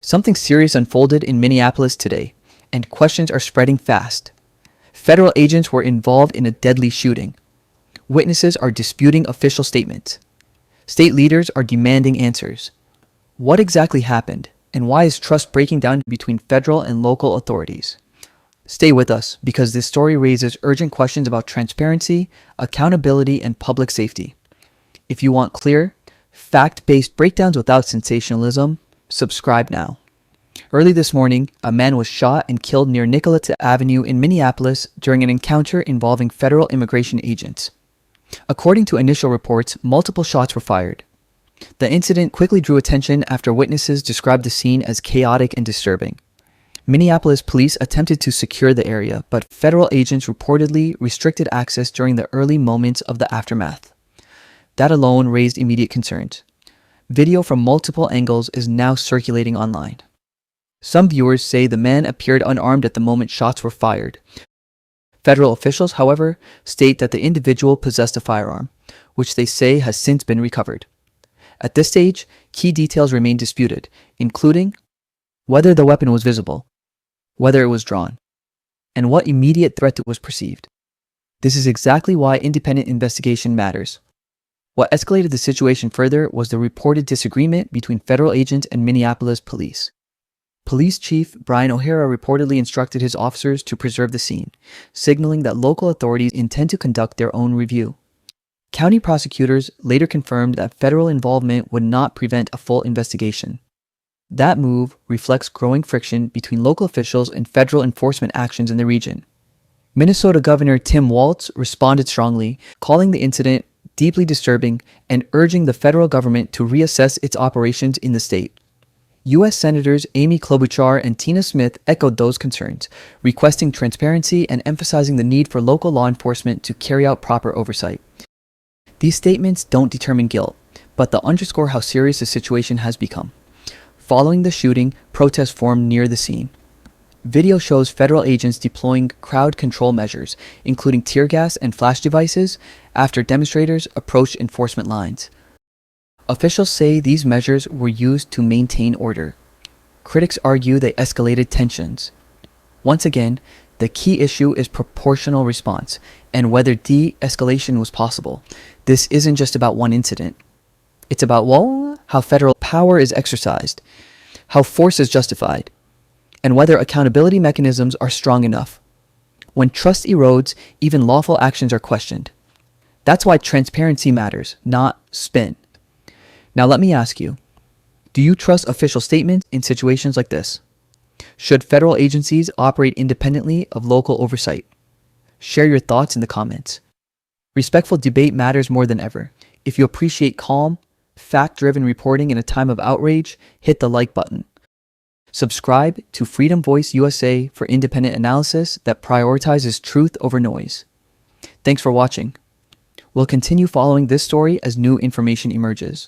Something serious unfolded in Minneapolis today, and questions are spreading fast. Federal agents were involved in a deadly shooting. Witnesses are disputing official statements. State leaders are demanding answers. What exactly happened, and why is trust breaking down between federal and local authorities? Stay with us, because this story raises urgent questions about transparency, accountability, and public safety. If you want clear, fact-based breakdowns without sensationalism, subscribe now. Early this morning, a man was shot and killed near Nicollet Avenue in Minneapolis during an encounter involving federal immigration agents. According to initial reports, multiple shots were fired. The incident quickly drew attention after witnesses described the scene as chaotic and disturbing. Minneapolis police attempted to secure the area, but federal agents reportedly restricted access during the early moments of the aftermath. That alone raised immediate concerns. Video from multiple angles is now circulating online. Some viewers say the man appeared unarmed at the moment shots were fired. Federal officials, however, state that the individual possessed a firearm, which they say has since been recovered. At this stage, key details remain disputed, including whether the weapon was visible, whether it was drawn, and what immediate threat was perceived. This is exactly why independent investigation matters. What escalated the situation further was the reported disagreement between federal agents and Minneapolis police. Police Chief Brian O'Hara reportedly instructed his officers to preserve the scene, signaling that local authorities intend to conduct their own review. County prosecutors later confirmed that federal involvement would not prevent a full investigation. That move reflects growing friction between local officials and federal enforcement actions in the region. Minnesota Governor Tim Walz responded strongly, calling the incident deeply disturbing and urging the federal government to reassess its operations in the state. U.S. Senators Amy Klobuchar and Tina Smith echoed those concerns, requesting transparency and emphasizing the need for local law enforcement to carry out proper oversight. These statements don't determine guilt, but they underscore how serious the situation has become. Following the shooting, protests formed near the scene. Video shows federal agents deploying crowd control measures, including tear gas and flash devices, after demonstrators approached enforcement lines. Officials say these measures were used to maintain order. Critics argue they escalated tensions. Once again, the key issue is proportional response and whether de-escalation was possible. This isn't just about one incident. It's about, how federal power is exercised, how force is justified, and whether accountability mechanisms are strong enough. When trust erodes, even lawful actions are questioned. That's why transparency matters, not spin. Now let me ask you, do you trust official statements in situations like this? Should federal agencies operate independently of local oversight? Share your thoughts in the comments. Respectful debate matters more than ever. If you appreciate calm, fact-driven reporting in a time of outrage, hit the like button. Subscribe to Freedom Voice USA for independent analysis that prioritizes truth over noise. Thanks for watching. We'll continue following this story as new information emerges.